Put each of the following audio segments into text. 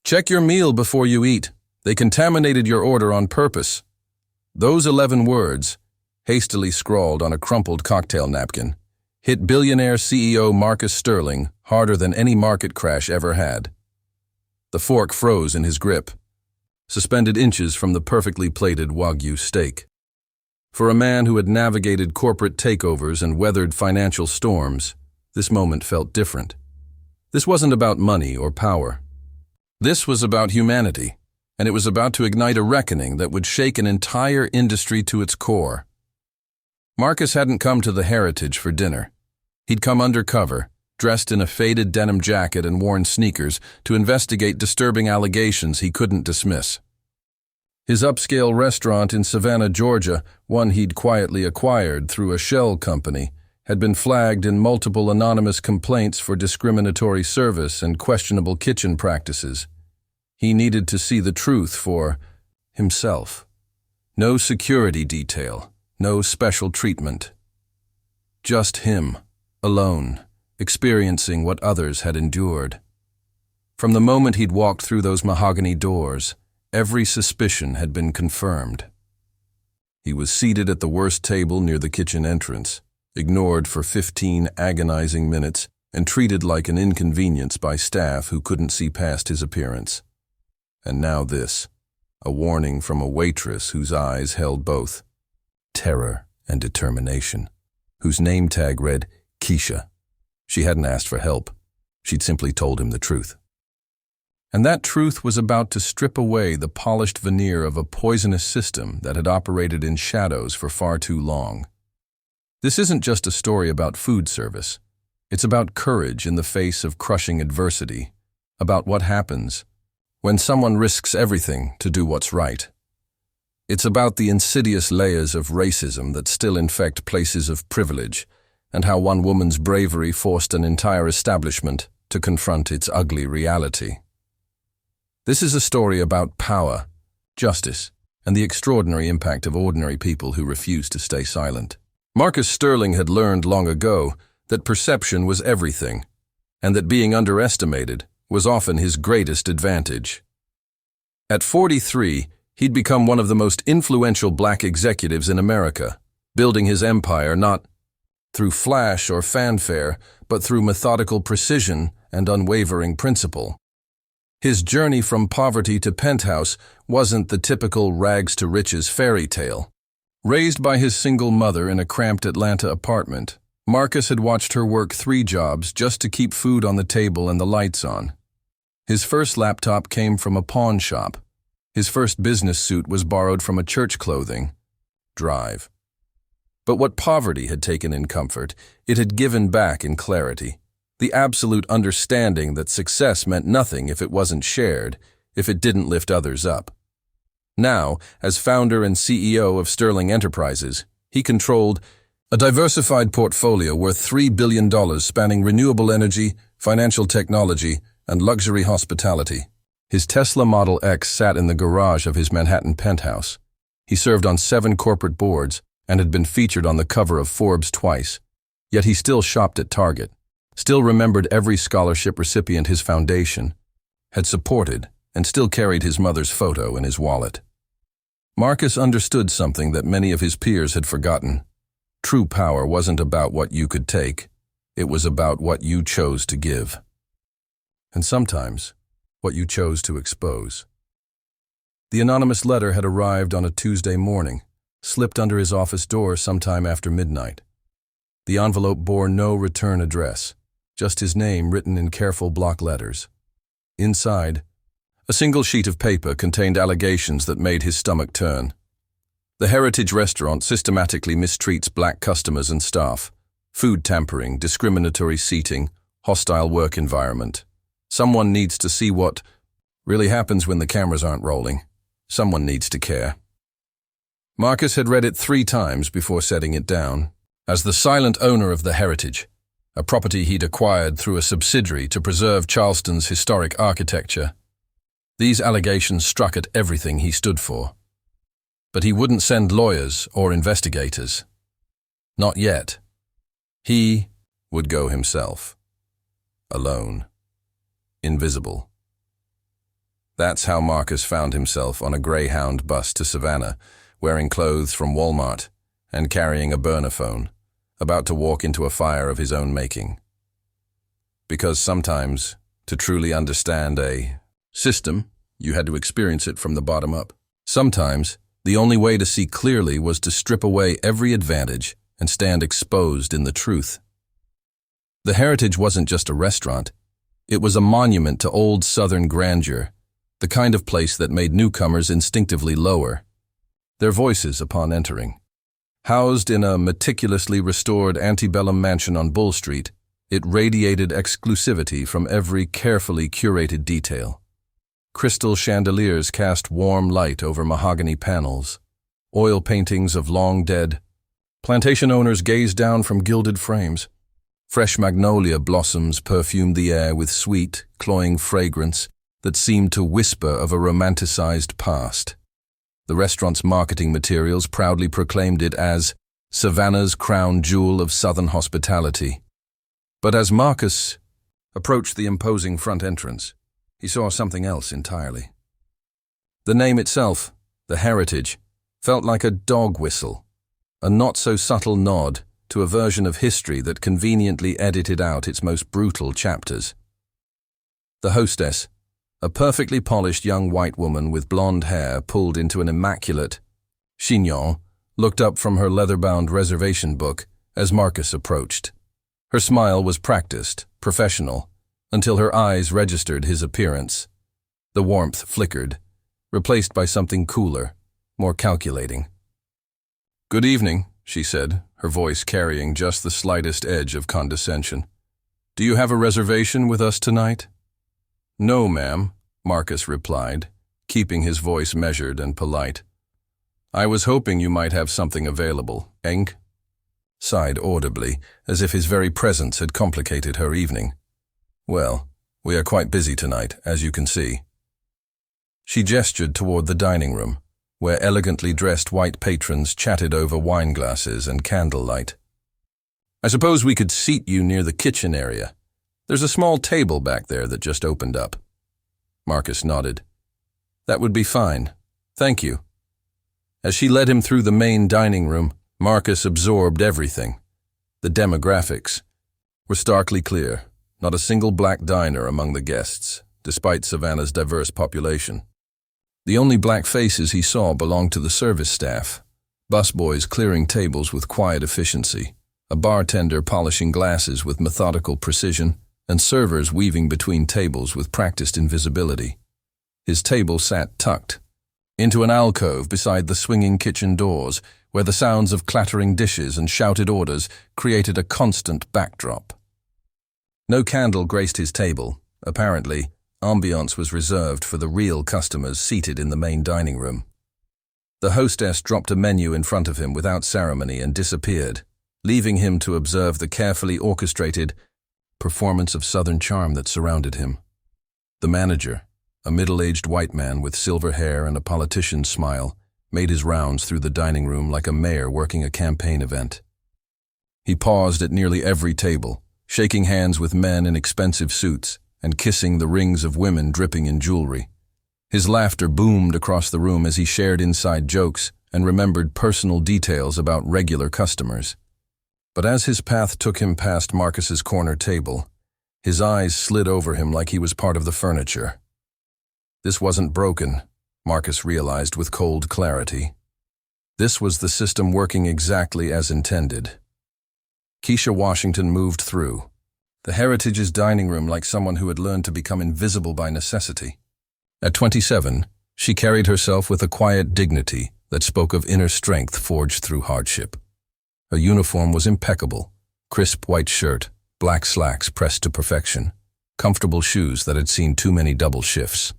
Check your meal before you eat. They contaminated your order on purpose. Those 11 words, hastily scrawled on a crumpled cocktail napkin, hit billionaire CEO Marcus Sterling harder than any market crash ever had. The fork froze in his grip, suspended inches from the perfectly plated Wagyu steak. For a man who had navigated corporate takeovers and weathered financial storms, this moment felt different. This wasn't about money or power. This was about humanity, and it was about to ignite a reckoning that would shake an entire industry to its core. Marcus hadn't come to the Heritage for dinner. He'd come undercover, dressed in a faded denim jacket and worn sneakers, to investigate disturbing allegations he couldn't dismiss. His upscale restaurant in Savannah, Georgia, one he'd quietly acquired through a shell company, had been flagged in multiple anonymous complaints for discriminatory service and questionable kitchen practices. He needed to see the truth for himself. No security detail, no special treatment. Just him, alone, experiencing what others had endured. From the moment he'd walked through those mahogany doors, every suspicion had been confirmed. He was seated at the worst table near the kitchen entrance, ignored for 15 agonizing minutes and treated like an inconvenience by staff who couldn't see past his appearance. And now this, a warning from a waitress whose eyes held both terror and determination, whose name tag read Keisha. She hadn't asked for help. She'd simply told him the truth. And that truth was about to strip away the polished veneer of a poisonous system that had operated in shadows for far too long. This isn't just a story about food service. It's about courage in the face of crushing adversity, about what happens when someone risks everything to do what's right. It's about the insidious layers of racism that still infect places of privilege, and how one woman's bravery forced an entire establishment to confront its ugly reality. This is a story about power, justice, and the extraordinary impact of ordinary people who refuse to stay silent. Marcus Sterling had learned long ago that perception was everything, and that being underestimated was often his greatest advantage. At 43, he'd become one of the most influential black executives in America, building his empire not through flash or fanfare, but through methodical precision and unwavering principle. His journey from poverty to penthouse wasn't the typical rags-to-riches fairy tale. Raised by his single mother in a cramped Atlanta apartment, Marcus had watched her work 3 jobs just to keep food on the table and the lights on. His first laptop came from a pawn shop. His first business suit was borrowed from a church clothing drive. But what poverty had taken in comfort, it had given back in clarity. The absolute understanding that success meant nothing if it wasn't shared, if it didn't lift others up. Now, as founder and CEO of Sterling Enterprises, he controlled a diversified portfolio worth $3 billion spanning renewable energy, financial technology, and luxury hospitality. His Tesla Model X sat in the garage of his Manhattan penthouse. He served on 7 corporate boards and had been featured on the cover of Forbes twice. Yet he still shopped at Target, still remembered every scholarship recipient his foundation had supported, and still carried his mother's photo in his wallet. Marcus understood something that many of his peers had forgotten. True power wasn't about what you could take. It was about what you chose to give. And sometimes, what you chose to expose. The anonymous letter had arrived on a Tuesday morning, slipped under his office door sometime after midnight. The envelope bore no return address, just his name written in careful block letters. Inside, a single sheet of paper contained allegations that made his stomach turn. The Heritage restaurant systematically mistreats black customers and staff. Food tampering, discriminatory seating, hostile work environment. Someone needs to see what really happens when the cameras aren't rolling. Someone needs to care. Marcus had read it 3 times before setting it down. As the silent owner of the Heritage, a property he'd acquired through a subsidiary to preserve Charleston's historic architecture, these allegations struck at everything he stood for. But he wouldn't send lawyers or investigators. Not yet. He would go himself. Alone. Invisible. That's how Marcus found himself on a Greyhound bus to Savannah, wearing clothes from Walmart and carrying a burner phone, about to walk into a fire of his own making. Because sometimes, to truly understand a system, you had to experience it from the bottom up. Sometimes, the only way to see clearly was to strip away every advantage and stand exposed in the truth. The Heritage wasn't just a restaurant. It was a monument to old Southern grandeur, the kind of place that made newcomers instinctively lower their voices upon entering. Housed in a meticulously restored antebellum mansion on Bull Street, it radiated exclusivity from every carefully curated detail. Crystal chandeliers cast warm light over mahogany panels. Oil paintings of long-dead plantation owners gazed down from gilded frames. Fresh magnolia blossoms perfumed the air with sweet, cloying fragrance that seemed to whisper of a romanticized past. The restaurant's marketing materials proudly proclaimed it as Savannah's crown jewel of Southern hospitality. But as Marcus approached the imposing front entrance, he saw something else entirely. The name itself, the Heritage, felt like a dog whistle, a not-so-subtle nod to a version of history that conveniently edited out its most brutal chapters. The hostess, a perfectly polished young white woman with blonde hair pulled into an immaculate chignon, looked up from her leather-bound reservation book as Marcus approached. Her smile was practiced, professional, until her eyes registered his appearance. The warmth flickered, replaced by something cooler, more calculating. "Good evening," she said, her voice carrying just the slightest edge of condescension. "Do you have a reservation with us tonight?" "No, ma'am," Marcus replied, keeping his voice measured and polite. "I was hoping you might have something available, Enk?" Sighed audibly, as if his very presence had complicated her evening. "Well, we are quite busy tonight, as you can see." She gestured toward the dining room, where elegantly dressed white patrons chatted over wine glasses and candlelight. "I suppose we could seat you near the kitchen area. There's a small table back there that just opened up." Marcus nodded. "That would be fine. Thank you." As she led him through the main dining room, Marcus absorbed everything. The demographics were starkly clear. Not a single black diner among the guests, despite Savannah's diverse population. The only black faces he saw belonged to the service staff, busboys clearing tables with quiet efficiency, a bartender polishing glasses with methodical precision, and servers weaving between tables with practiced invisibility. His table sat tucked into an alcove beside the swinging kitchen doors, where the sounds of clattering dishes and shouted orders created a constant backdrop. No candle graced his table. Apparently, ambiance was reserved for the real customers seated in the main dining room. The hostess dropped a menu in front of him without ceremony and disappeared, leaving him to observe the carefully orchestrated performance of Southern charm that surrounded him. The manager, a middle-aged white man with silver hair and a politician's smile, made his rounds through the dining room like a mayor working a campaign event. He paused at nearly every table, shaking hands with men in expensive suits and kissing the rings of women dripping in jewelry. His laughter boomed across the room as he shared inside jokes and remembered personal details about regular customers. But as his path took him past Marcus's corner table, his eyes slid over him like he was part of the furniture. This wasn't broken, Marcus realized with cold clarity. This was the system working exactly as intended. Keisha Washington moved through the Heritage's dining room like someone who had learned to become invisible by necessity. At 27, she carried herself with a quiet dignity that spoke of inner strength forged through hardship. Her uniform was impeccable, crisp white shirt, black slacks pressed to perfection, comfortable shoes that had seen too many double shifts.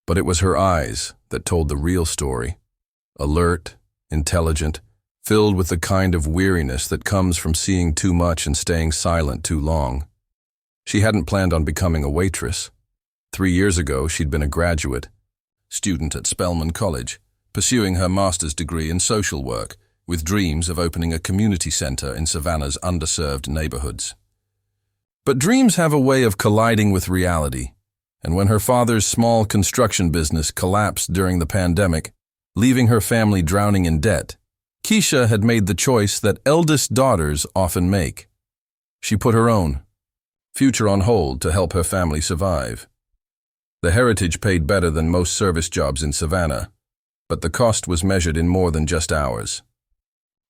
But it was her eyes that told the real story, alert, intelligent, filled with the kind of weariness that comes from seeing too much and staying silent too long. She hadn't planned on becoming a waitress. 3 years ago, she'd been a graduate student at Spelman College, pursuing her master's degree in social work, with dreams of opening a community center in Savannah's underserved neighborhoods. But dreams have a way of colliding with reality. And when her father's small construction business collapsed during the pandemic, leaving her family drowning in debt, Keisha had made the choice that eldest daughters often make. She put her own future on hold to help her family survive. The Heritage paid better than most service jobs in Savannah, but the cost was measured in more than just hours.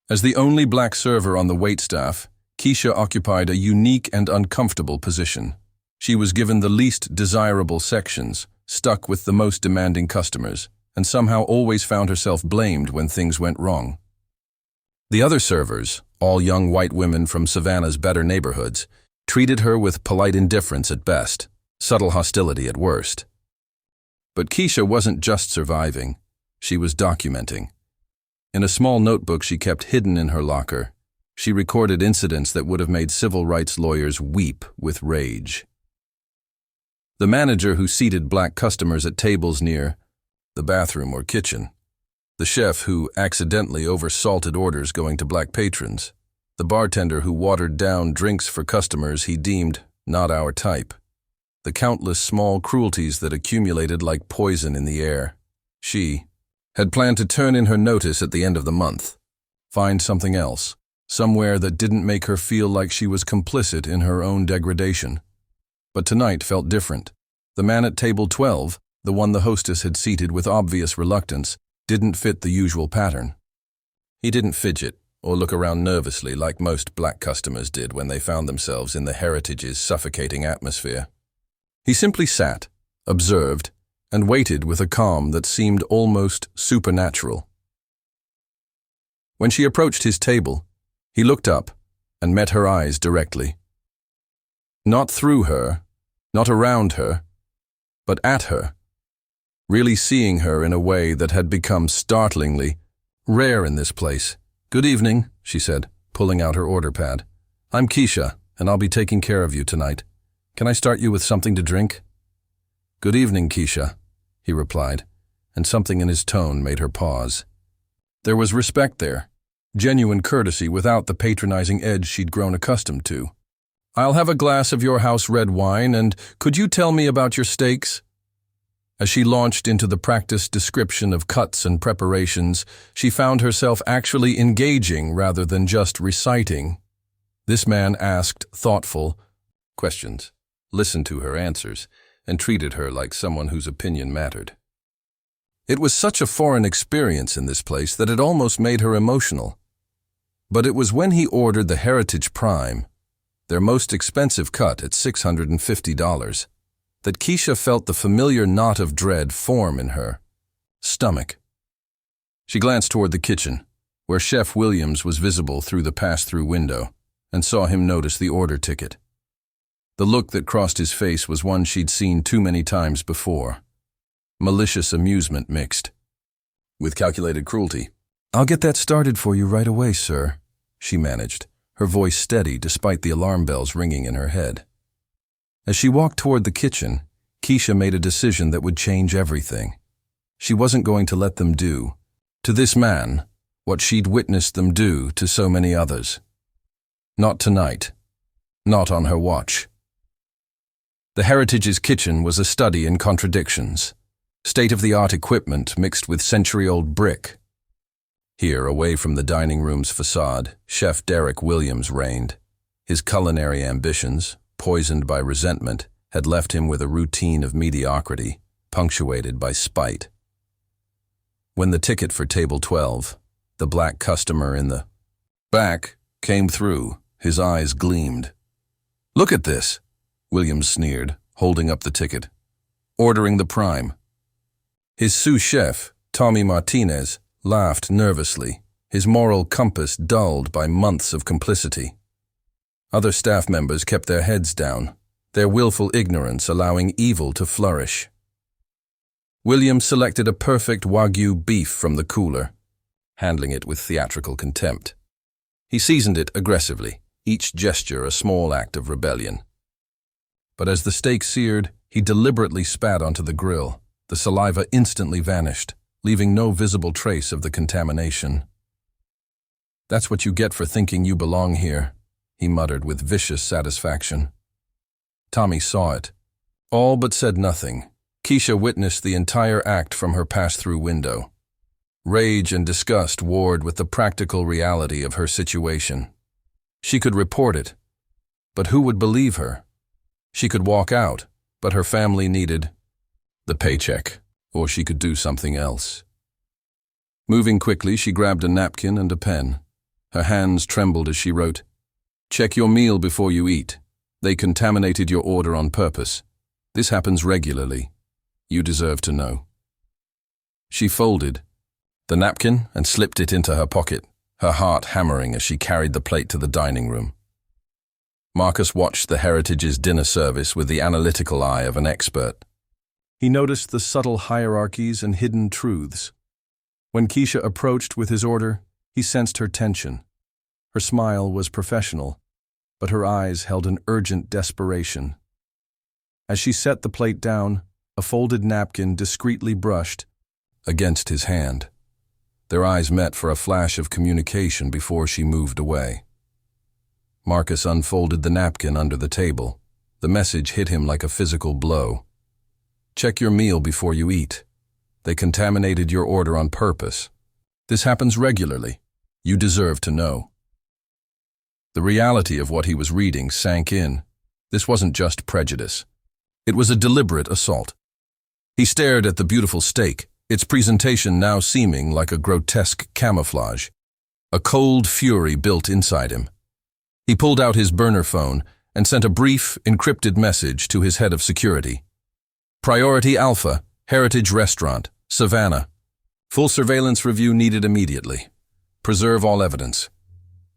As the only black server on the waitstaff, Keisha occupied a unique and uncomfortable position. She was given the least desirable sections, stuck with the most demanding customers, and somehow always found herself blamed when things went wrong. The other servers, all young white women from Savannah's better neighborhoods, treated her with polite indifference at best, subtle hostility at worst. But Keisha wasn't just surviving, she was documenting. In a small notebook she kept hidden in her locker, she recorded incidents that would have made civil rights lawyers weep with rage. The manager who seated black customers at tables near the bathroom or kitchen. The chef who accidentally oversalted orders going to black patrons. The bartender who watered down drinks for customers he deemed not our type. The countless small cruelties that accumulated like poison in the air. She had planned to turn in her notice at the end of the month. Find something else, somewhere that didn't make her feel like she was complicit in her own degradation. But tonight felt different. The man at table 12, the one the hostess had seated with obvious reluctance, didn't fit the usual pattern. He didn't fidget or look around nervously like most black customers did when they found themselves in the Heritage's suffocating atmosphere. He simply sat, observed, and waited with a calm that seemed almost supernatural. When she approached his table, he looked up and met her eyes directly. Not through her, not around her, but at her, really seeing her in a way that had become startlingly rare in this place. "Good evening," she said, pulling out her order pad. "I'm Keisha, and I'll be taking care of you tonight. Can I start you with something to drink?" "Good evening, Keisha," he replied, and something in his tone made her pause. There was respect there, genuine courtesy without the patronizing edge she'd grown accustomed to. "I'll have a glass of your house red wine, and could you tell me about your steaks?" As she launched into the practiced description of cuts and preparations, she found herself actually engaging rather than just reciting. This man asked thoughtful questions, listened to her answers, and treated her like someone whose opinion mattered. It was such a foreign experience in this place that it almost made her emotional. But it was when he ordered the Heritage Prime, their most expensive cut at $650, that Keisha felt the familiar knot of dread form in her stomach. She glanced toward the kitchen, where Chef Williams was visible through the pass-through window, and saw him notice the order ticket. The look that crossed his face was one she'd seen too many times before. Malicious amusement mixed with calculated cruelty. "I'll get that started for you right away, sir," she managed, her voice steady despite the alarm bells ringing in her head. As she walked toward the kitchen, Keisha made a decision that would change everything. She wasn't going to let them do to this man what she'd witnessed them do to so many others. Not tonight. Not on her watch. The Heritage's kitchen was a study in contradictions. State-of-the-art equipment mixed with century-old brick. Here, away from the dining room's facade, Chef Derek Williams reigned. His culinary ambitions, poisoned by resentment, had left him with a routine of mediocrity, punctuated by spite. When the ticket for table 12, the black customer in the back, came through, his eyes gleamed. "Look at this," Williams sneered, holding up the ticket. "Ordering the prime." His sous chef, Tommy Martinez, laughed nervously, his moral compass dulled by months of complicity. Other staff members kept their heads down, their willful ignorance allowing evil to flourish. Williams selected a perfect Wagyu beef from the cooler, handling it with theatrical contempt. He seasoned it aggressively, each gesture a small act of rebellion. But as the steak seared, he deliberately spat onto the grill. The saliva instantly vanished, leaving no visible trace of the contamination. "That's what you get for thinking you belong here," he muttered with vicious satisfaction. Tommy saw it. All but said nothing. Keisha witnessed the entire act from her pass-through window. Rage and disgust warred with the practical reality of her situation. She could report it, but who would believe her? She could walk out, but her family needed the paycheck, or she could do something else. Moving quickly, she grabbed a napkin and a pen. Her hands trembled as she wrote, "Check your meal before you eat. They contaminated your order on purpose. This happens regularly. You deserve to know." She folded the napkin and slipped it into her pocket, her heart hammering as she carried the plate to the dining room. Marcus watched the Heritage's dinner service with the analytical eye of an expert. He noticed the subtle hierarchies and hidden truths. When Keisha approached with his order, he sensed her tension. Her smile was professional, but her eyes held an urgent desperation. As she set the plate down, a folded napkin discreetly brushed against his hand. Their eyes met for a flash of communication before she moved away. Marcus unfolded the napkin under the table. The message hit him like a physical blow. "Check your meal before you eat. They contaminated your order on purpose. This happens regularly. You deserve to know." The reality of what he was reading sank in. This wasn't just prejudice. It was a deliberate assault. He stared at the beautiful steak, its presentation now seeming like a grotesque camouflage. A cold fury built inside him. He pulled out his burner phone and sent a brief, encrypted message to his head of security. "Priority Alpha, Heritage Restaurant, Savannah. Full surveillance review needed immediately. Preserve all evidence."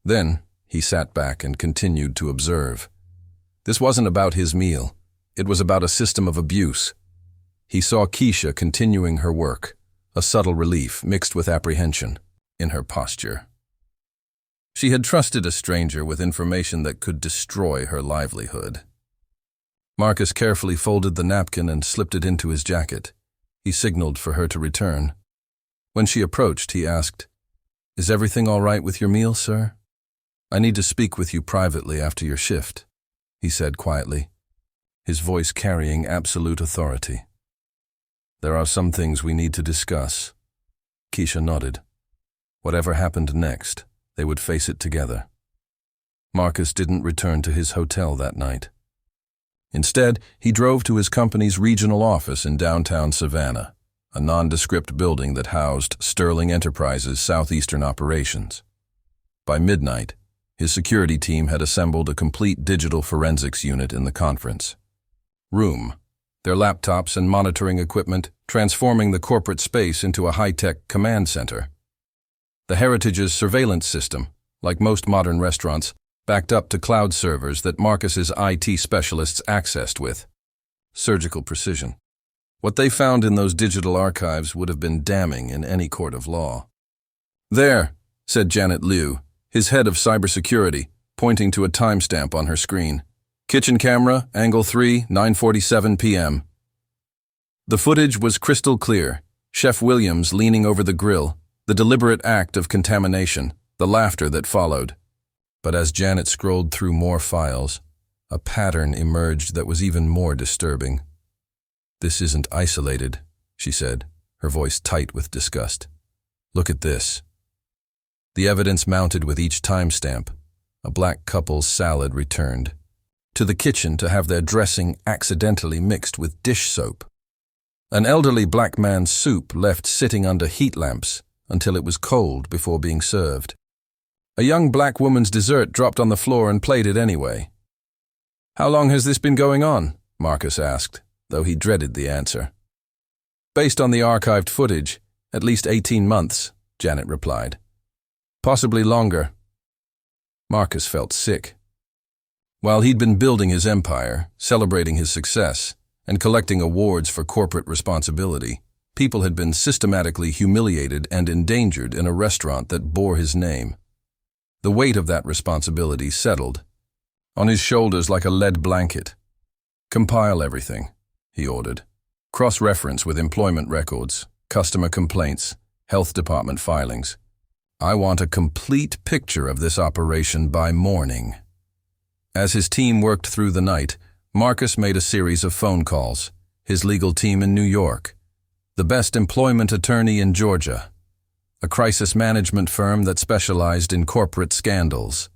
Then he sat back and continued to observe. This wasn't about his meal. It was about a system of abuse. He saw Keisha continuing her work, a subtle relief mixed with apprehension in her posture. She had trusted a stranger with information that could destroy her livelihood. Marcus carefully folded the napkin and slipped it into his jacket. He signaled for her to return. When she approached, he asked, "Is everything all right with your meal, sir? I need to speak with you privately after your shift," he said quietly, his voice carrying absolute authority. "There are some things we need to discuss." Keisha nodded. Whatever happened next, they would face it together. Marcus didn't return to his hotel that night. Instead, he drove to his company's regional office in downtown Savannah, a nondescript building that housed Sterling Enterprises' southeastern operations. By midnight, his security team had assembled a complete digital forensics unit in the conference room, their laptops and monitoring equipment transforming the corporate space into a high-tech command center. The Heritage's surveillance system, like most modern restaurants, backed up to cloud servers that Marcus's IT specialists accessed with surgical precision. What they found in those digital archives would have been damning in any court of law. "There," said Janet Liu, his head of cybersecurity, pointing to a timestamp on her screen. "Kitchen camera, angle 3, 9:47 p.m. The footage was crystal clear, Chef Williams leaning over the grill, the deliberate act of contamination, the laughter that followed. But as Janet scrolled through more files, a pattern emerged that was even more disturbing. "This isn't isolated," she said, her voice tight with disgust. "Look at this." The evidence mounted with each timestamp. A black couple's salad returned to the kitchen to have their dressing accidentally mixed with dish soap. An elderly black man's soup left sitting under heat lamps until it was cold before being served. A young black woman's dessert dropped on the floor and plated anyway. "How long has this been going on?" Marcus asked, though he dreaded the answer. "Based on the archived footage, at least 18 months, Janet replied. "Possibly longer." Marcus felt sick. While he'd been building his empire, celebrating his success, and collecting awards for corporate responsibility, people had been systematically humiliated and endangered in a restaurant that bore his name. The weight of that responsibility settled on his shoulders like a lead blanket. "Compile everything," he ordered. "Cross-reference with employment records, customer complaints, health department filings. I want a complete picture of this operation by morning." As his team worked through the night, Marcus made a series of phone calls, his legal team in New York, the best employment attorney in Georgia, a crisis management firm that specialized in corporate scandals,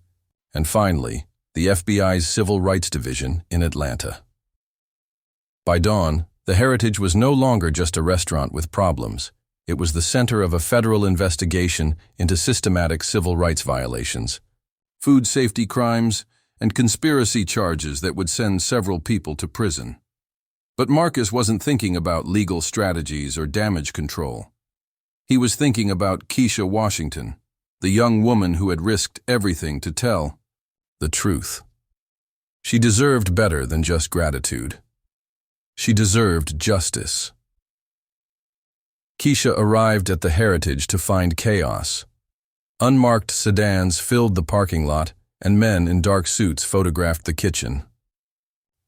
and finally, the FBI's Civil Rights Division in Atlanta. By dawn, the Heritage was no longer just a restaurant with problems. It was the center of a federal investigation into systematic civil rights violations, food safety crimes, and conspiracy charges that would send several people to prison. But Marcus wasn't thinking about legal strategies or damage control. He was thinking about Keisha Washington, the young woman who had risked everything to tell the truth. She deserved better than just gratitude. She deserved justice. Keisha arrived at the Heritage to find chaos. Unmarked sedans filled the parking lot, and men in dark suits photographed the kitchen.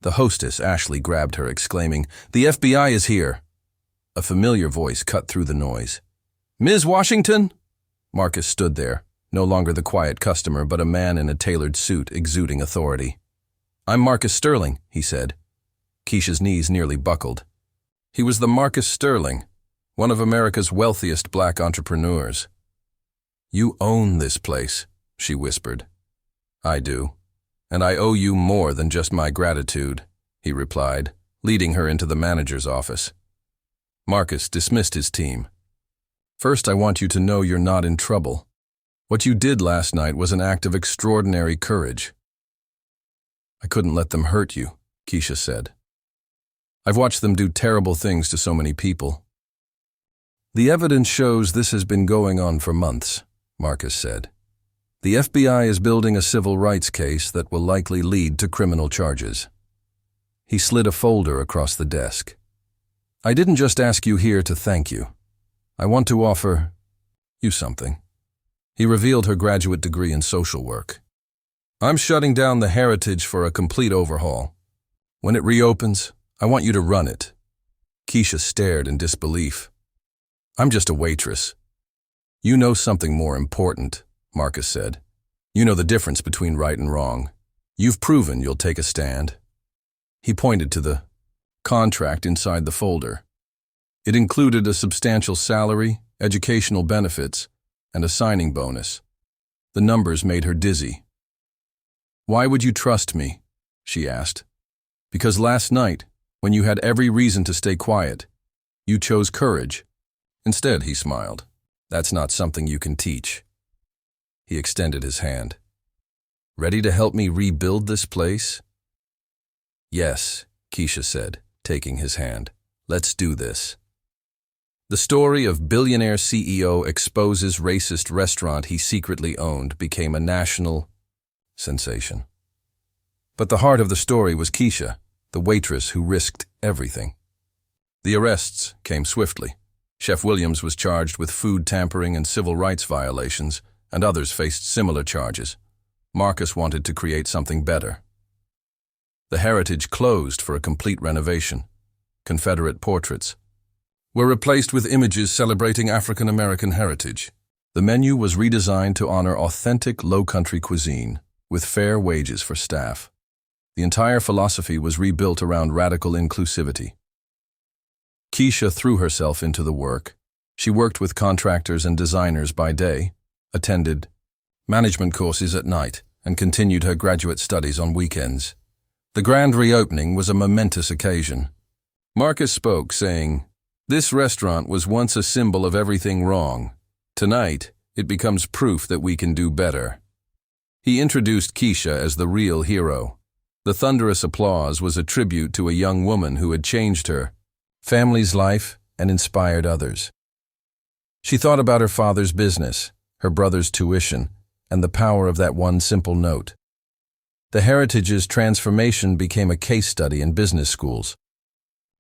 The hostess, Ashley, grabbed her, exclaiming, "The FBI is here!" A familiar voice cut through the noise. "Ms. Washington?" Marcus stood there, no longer the quiet customer, but a man in a tailored suit exuding authority. "I'm Marcus Sterling," he said. Keisha's knees nearly buckled. He was the Marcus Sterling, one of America's wealthiest black entrepreneurs. "You own this place," she whispered. "I do, and I owe you more than just my gratitude," he replied, leading her into the manager's office. Marcus dismissed his team. "First, I want you to know you're not in trouble. What you did last night was an act of extraordinary courage." "I couldn't let them hurt you," Keisha said. "I've watched them do terrible things to so many people." "The evidence shows this has been going on for months," Marcus said. "The FBI is building a civil rights case that will likely lead to criminal charges." He slid a folder across the desk. "I didn't just ask you here to thank you. I want to offer you something." He revealed her graduate degree in social work. "I'm shutting down the Heritage for a complete overhaul. When it reopens, I want you to run it." Keisha stared in disbelief. "I'm just a waitress." "You know something more important," Marcus said. "You know the difference between right and wrong. You've proven you'll take a stand." He pointed to the contract inside the folder. It included a substantial salary, educational benefits, and a signing bonus. The numbers made her dizzy. "Why would you trust me?" she asked. "Because last night, when you had every reason to stay quiet, you chose courage." Instead, he smiled. "That's not something you can teach." He extended his hand. "Ready to help me rebuild this place?" "Yes," Keisha said, taking his hand. "Let's do this." The story of Billionaire CEO exposes racist restaurant he secretly owned became a national sensation. But the heart of the story was Keisha, the waitress who risked everything. The arrests came swiftly. Chef Williams was charged with food tampering and civil rights violations, and others faced similar charges. Marcus wanted to create something better. The Heritage closed for a complete renovation. Confederate portraits were replaced with images celebrating African American heritage. The menu was redesigned to honor authentic low-country cuisine, with fair wages for staff. The entire philosophy was rebuilt around radical inclusivity. Keisha threw herself into the work. She worked with contractors and designers by day, attended management courses at night, and continued her graduate studies on weekends. The grand reopening was a momentous occasion. Marcus spoke, saying, "This restaurant was once a symbol of everything wrong. Tonight, it becomes proof that we can do better." He introduced Keisha as the real hero. The thunderous applause was a tribute to a young woman who had changed her family's life and inspired others. She thought about her father's business, her brother's tuition, and the power of that one simple note. The Heritage's transformation became a case study in business schools.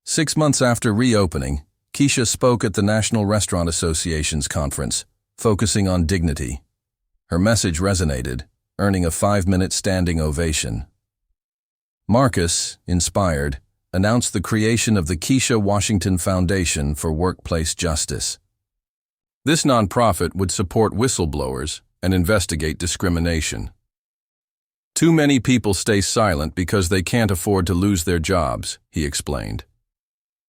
6 months after reopening, Keisha spoke at the National Restaurant Association's conference, focusing on dignity. Her message resonated, earning a 5-minute standing ovation. Marcus, inspired, announced the creation of the Keisha Washington Foundation for Workplace Justice. This nonprofit would support whistleblowers and investigate discrimination. Too many people stay silent because they can't afford to lose their jobs, he explained.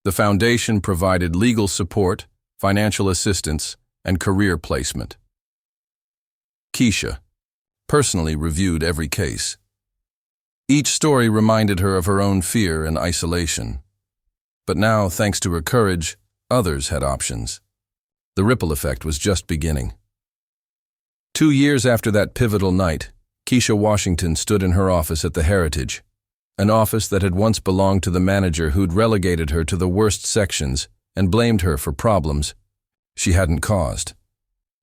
The foundation provided legal support, financial assistance, and career placement. Keisha personally reviewed every case. Each story reminded her of her own fear and isolation. But now, thanks to her courage, others had options. The ripple effect was just beginning. 2 years after that pivotal night, Keisha Washington stood in her office at the Heritage, an office that had once belonged to the manager who'd relegated her to the worst sections and blamed her for problems she hadn't caused.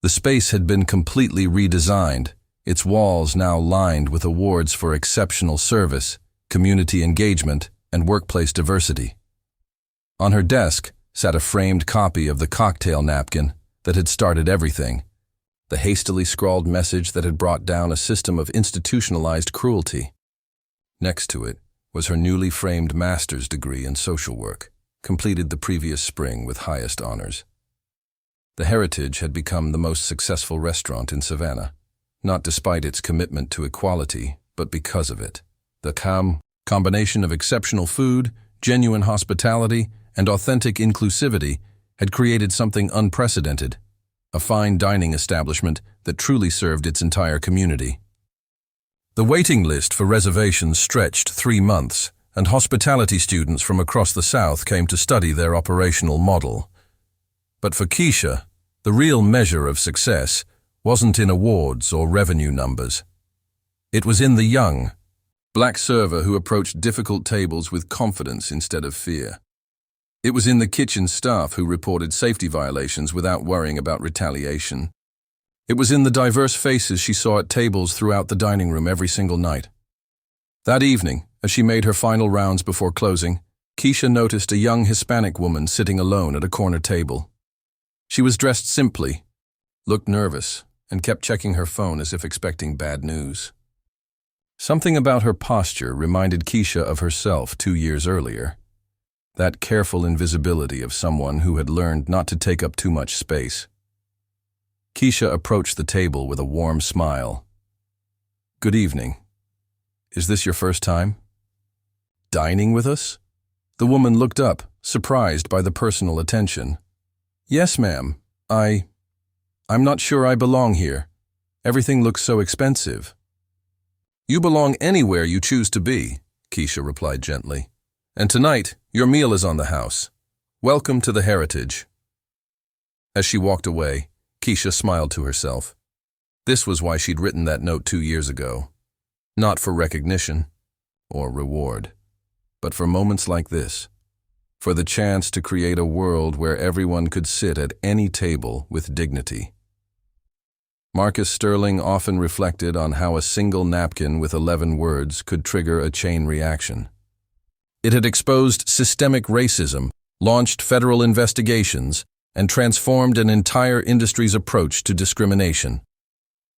The space had been completely redesigned, its walls now lined with awards for exceptional service, community engagement, and workplace diversity. On her desk sat a framed copy of the cocktail napkin that had started everything, the hastily scrawled message that had brought down a system of institutionalized cruelty. Next to it was her newly framed master's degree in social work, completed the previous spring with highest honors. The Heritage had become the most successful restaurant in Savannah, not despite its commitment to equality, but because of it. The combination of exceptional food, genuine hospitality, and authentic inclusivity had created something unprecedented, a fine dining establishment that truly served its entire community. The waiting list for reservations stretched 3 months, and hospitality students from across the South came to study their operational model. But for Keisha, the real measure of success wasn't in awards or revenue numbers. It was in the young, black server who approached difficult tables with confidence instead of fear. It was in the kitchen staff who reported safety violations without worrying about retaliation. It was in the diverse faces she saw at tables throughout the dining room every single night. That evening, as she made her final rounds before closing, Keisha noticed a young Hispanic woman sitting alone at a corner table. She was dressed simply, looked nervous, and kept checking her phone as if expecting bad news. Something about her posture reminded Keisha of herself 2 years earlier. That careful invisibility of someone who had learned not to take up too much space. Keisha approached the table with a warm smile. "Good evening. Is this your first time dining with us?" The woman looked up, surprised by the personal attention. "Yes, ma'am. I'm not sure I belong here. Everything looks so expensive." "You belong anywhere you choose to be," Keisha replied gently. "And tonight, your meal is on the house. Welcome to the Heritage." As she walked away, Keisha smiled to herself. This was why she'd written that note 2 years ago. Not for recognition or reward, but for moments like this. For the chance to create a world where everyone could sit at any table with dignity. Marcus Sterling often reflected on how a single napkin with 11 words could trigger a chain reaction. It had exposed systemic racism, launched federal investigations, and transformed an entire industry's approach to discrimination.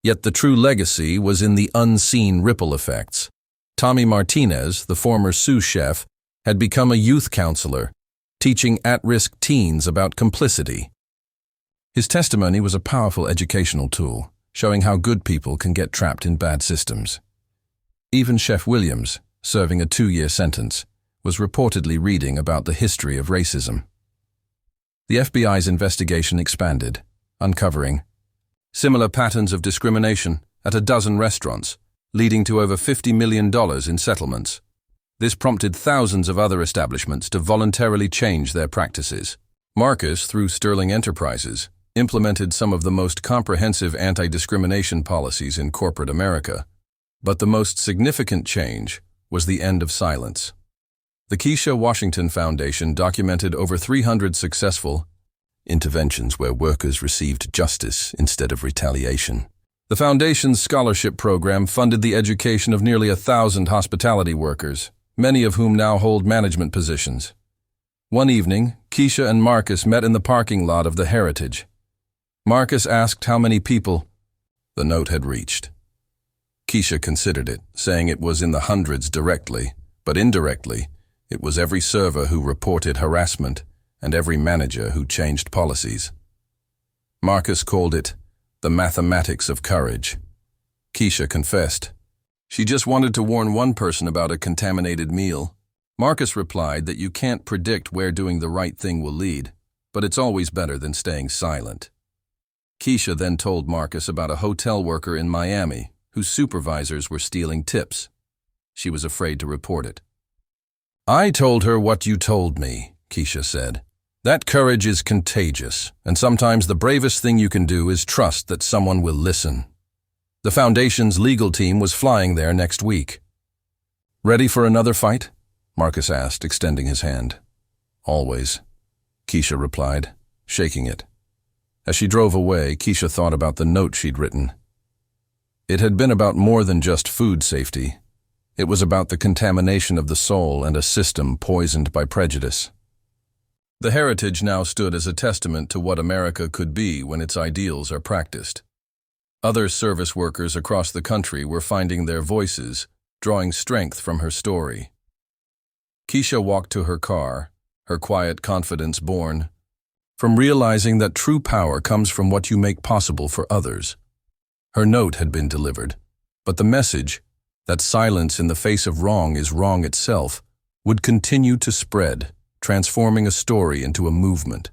Yet the true legacy was in the unseen ripple effects. Tommy Martinez, the former sous chef, had become a youth counselor, teaching at-risk teens about complicity. His testimony was a powerful educational tool, showing how good people can get trapped in bad systems. Even Chef Williams, serving a 2-year sentence, was reportedly reading about the history of racism. The FBI's investigation expanded, uncovering similar patterns of discrimination at a dozen restaurants, leading to over $50 million in settlements. This prompted thousands of other establishments to voluntarily change their practices. Marcus, through Sterling Enterprises, implemented some of the most comprehensive anti-discrimination policies in corporate America. But the most significant change was the end of silence. The Keisha Washington Foundation documented over 300 successful interventions where workers received justice instead of retaliation. The foundation's scholarship program funded the education of nearly 1,000 hospitality workers, many of whom now hold management positions. One evening, Keisha and Marcus met in the parking lot of the Heritage. Marcus asked how many people the note had reached. Keisha considered it, saying it was in the hundreds directly, but indirectly, it was every server who reported harassment and every manager who changed policies. Marcus called it the mathematics of courage. Keisha confessed, She just wanted to warn one person about a contaminated meal. Marcus replied that you can't predict where doing the right thing will lead, but it's always better than staying silent. Keisha then told Marcus about a hotel worker in Miami whose supervisors were stealing tips. She was afraid to report it. "I told her what you told me," Keisha said. "That courage is contagious, and sometimes the bravest thing you can do is trust that someone will listen." The Foundation's legal team was flying there next week. "Ready for another fight?" Marcus asked, extending his hand. "Always," Keisha replied, shaking it. As she drove away, Keisha thought about the note she'd written. It had been about more than just food safety. It was about the contamination of the soul and a system poisoned by prejudice. The heritage now stood as a testament to what America could be when its ideals are practiced. Other service workers across the country were finding their voices, drawing strength from her story. Keisha walked to her car, her quiet confidence born from realizing that true power comes from what you make possible for others. Her note had been delivered, but the message, that silence in the face of wrong is wrong itself, would continue to spread, transforming a story into a movement.